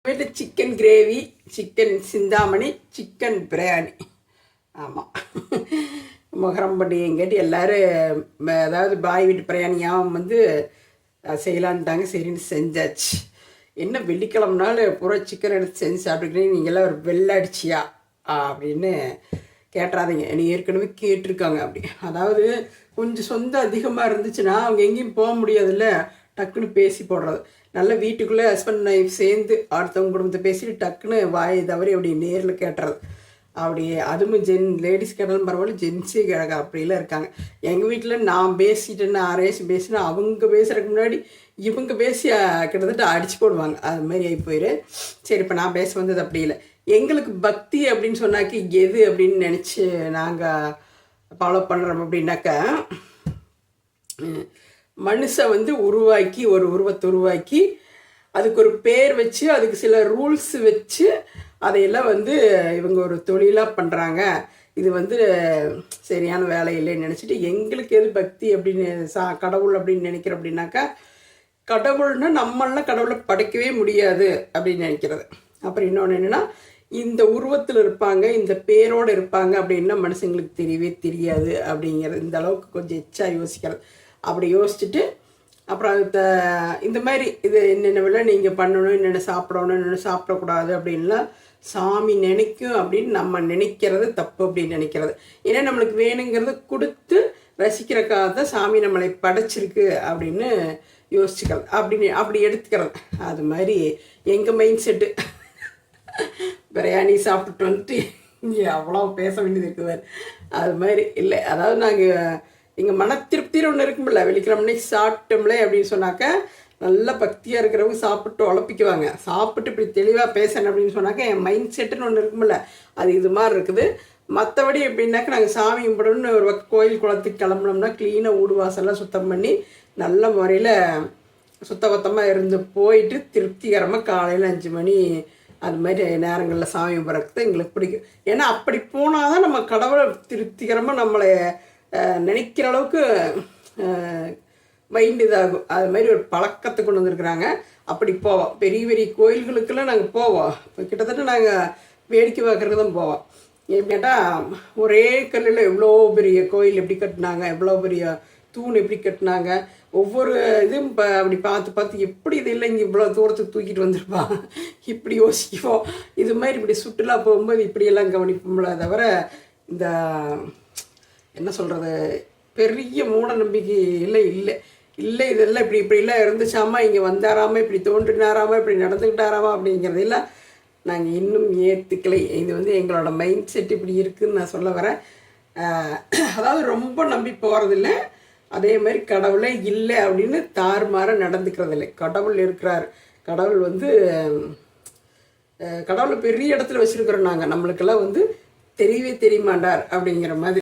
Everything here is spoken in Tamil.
வீட்டில் சிக்கன் கிரேவி, சிக்கன் சிந்தாமணி, சிக்கன் பிரியாணி. ஆமாம், முகரம் பண்டிகைங்கேட்டு எல்லோரும் அதாவது பாய் வீட்டு பிரியாணியாகவும் வந்து செய்யலான்ட்டாங்க. சரின்னு செஞ்சாச்சு. என்ன வெள்ளிக்கிழமனால பூரா சிக்கன் எடுத்து செஞ்சு சாப்பிட்டுக்கிறீங்க, நீங்கள்லாம் ஒரு வெள்ளடிச்சியா அப்படின்னு கேட்டுறாதீங்க. நீ ஏற்கனவே கேட்டிருக்காங்க. அப்படி அதாவது கொஞ்சம் சொந்தம் அதிகமாக இருந்துச்சுன்னா அவங்க எங்கேயும் போக முடியாதுல்ல, டக்குன்னு பேசி போடுறது. நல்ல வீட்டுக்குள்ளே ஹஸ்பண்ட் ஒய்ஃப் சேர்ந்து அடுத்தவங்க குடும்பத்தை பேசிட்டு டக்குன்னு வாயை தவறி அப்படி நேரில் கேட்டுறது. அப்படியே அதுவும் லேடிஸ் கேட்டாலும் பரவாயில்ல, ஜென்ஸே கேட்க அப்படிலாம் இருக்காங்க. எங்கள் வீட்டில் நான் பேசிட்டேன்னா ஆரேசி பேசினா அவங்க பேசுகிறதுக்கு முன்னாடி இவங்க பேசி கிட்டத்தட்ட அடிச்சு போடுவாங்க. அது மாதிரி ஆகி போயிரு. சரி, இப்போ நான் பேச வந்தது அப்படி இல்லை. எங்களுக்கு பக்தி அப்படின்னு சொன்னாக்கி எது அப்படின்னு நினச்சி நாங்கள் ஃபாலோ பண்ணுறோம் அப்படின்னாக்கா, மனுஷன் வந்து உருவாக்கி ஒரு உருவத்தை உருவாக்கி அதுக்கு ஒரு பேர் வச்சு அதுக்கு சில ரூல்ஸ் வச்சு அதையெல்லாம் வந்து இவங்க ஒரு தொழிலாக பண்ணுறாங்க. இது வந்து சரியான வேலை இல்லைன்னு நினச்சிட்டு எங்களுக்கு எது பக்தி அப்படின்னு கடவுள் அப்படின்னு நினைக்கிறோம் அப்படின்னாக்கா, கடவுள்னா நம்மளாம் கடவுளை படைக்கவே முடியாது அப்படின்னு நினைக்கிறது. அப்புறம் இன்னொன்று என்னென்னா, இந்த உருவத்தில் இருப்பாங்க, இந்த பேரோடு இருப்பாங்க அப்படின்னா மனுஷங்களுக்கு தெரியவே தெரியாது அப்படிங்கிறது. இந்த அளவுக்கு கொஞ்சம் எச்சா யோசிக்கிறது. அப்படி யோசிச்சுட்டு அப்புறம் இந்த மாதிரி இது என்னென்னவெல்லாம் நீங்கள் பண்ணணும், என்னென்ன சாப்பிடணும், என்னென்ன சாப்பிடக்கூடாது அப்படின்லாம் சாமி நினைக்கும் அப்படின்னு நம்ம நினைக்கிறது தப்பு அப்படின்னு நினைக்கிறது. ஏன்னா நம்மளுக்கு வேணுங்கிறத கொடுத்து ரசிக்கிறக்காக தான் சாமி நம்மளை படைச்சிருக்கு அப்படின்னு யோசிச்சுக்கிறது, அப்படி எடுத்துக்கிறது. அது மாதிரி எங்கள் மைண்ட் செட்டு. பிரியாணி சாப்பிட்டு வந்துட்டு இங்கே அவ்வளோ பேச வேண்டியது இருக்குது. அது மாதிரி இல்லை, அதாவது நாங்கள் எங்கள் மன திருப்தியில் ஒன்று இருக்குமில்ல, வெள்ளிக்கிழமை சாப்பிட்டோம்லே அப்படின்னு சொன்னாக்கா நல்லா பக்தியாக இருக்கிறவங்க சாப்பிட்டு உழப்பிக்குவாங்க. சாப்பிட்டு இப்படி தெளிவாக பேசணும் அப்படின்னு சொன்னாக்கா என் மைண்ட் செட்டுன்னு ஒன்று இருக்குமில்ல, அது இது மாதிரி இருக்குது. மற்றபடி எப்படின்னாக்கா நாங்கள் சாமி கும்பிடணும்னு ஒரு கோயில் குளத்துக்கு கிளம்புனோம்னா க்ளீனாக வீடு வாசல்லாம் சுத்தம் பண்ணி நல்ல முறையில் சுத்தபத்தமாக இருந்து போயிட்டு திருப்திகரமாக காலையில் 5 மணி அது மாதிரி நேரங்களில் சாமி கும்பிட்றது எங்களுக்கு பிடிக்கும். ஏன்னா அப்படி போனால் தான் நம்ம கடவுளை திருப்திகரமாக நம்மளை நினைக்கிற அளவுக்கு மைண்ட் இதாகும். அது மாதிரி ஒரு பழக்கத்தை கொண்டு வந்துருக்குறாங்க. அப்படி போவோம். பெரிய பெரிய கோயில்களுக்கெல்லாம் நாங்கள் போவோம். இப்போ கிட்டத்தட்ட நாங்கள் வேடிக்கை பார்க்குறதுக்கு தான் போவோம். ஏன்னு கேட்டால் ஒரே கல்லில் எவ்வளோ பெரிய கோயில் எப்படி கட்டினாங்க, எவ்வளோ பெரிய தூண் எப்படி கட்டினாங்க, ஒவ்வொரு இதுவும் அப்படி பார்த்து எப்படி இது இல்லை இங்கே இவ்வளோ தூரத்துக்கு தூக்கிட்டு வந்திருப்பான் இப்படி யோசிக்குவோம். இது மாதிரி இப்படி சுற்றுலா போகும்போது இப்படியெல்லாம் கவனிப்போம்ல. தவிர இந்த என்ன சொல்கிறது, பெரிய மூட நம்பிக்கை இல்லை இதெல்லாம் இப்படிலாம் இருந்துச்சாமா, இங்கே வந்தாராமா, இப்படி தோன்றினாராமா, இப்படி நடந்துக்கிட்டாராமா அப்படிங்கிறது இல்லை. நாங்கள் இன்னும் ஏற்றுக்கலை. இது வந்து எங்களோட மைண்ட் செட் இப்படி இருக்குதுன்னு நான் சொல்ல வரேன். அதாவது ரொம்ப நம்பி போகிறதில்ல, அதே மாதிரி கடவுளே இல்லை அப்படின்னு தாறுமாற நடந்துக்கிறதில்லை. கடவுள் இருக்கிறார். கடவுள் வந்து கடவுளை பெரிய இடத்துல வச்சுருக்கிறோம் நாங்கள். நம்மளுக்கெல்லாம் வந்து தெரியவே தெரியமாட்டார் அப்படிங்கிற மாதிரி.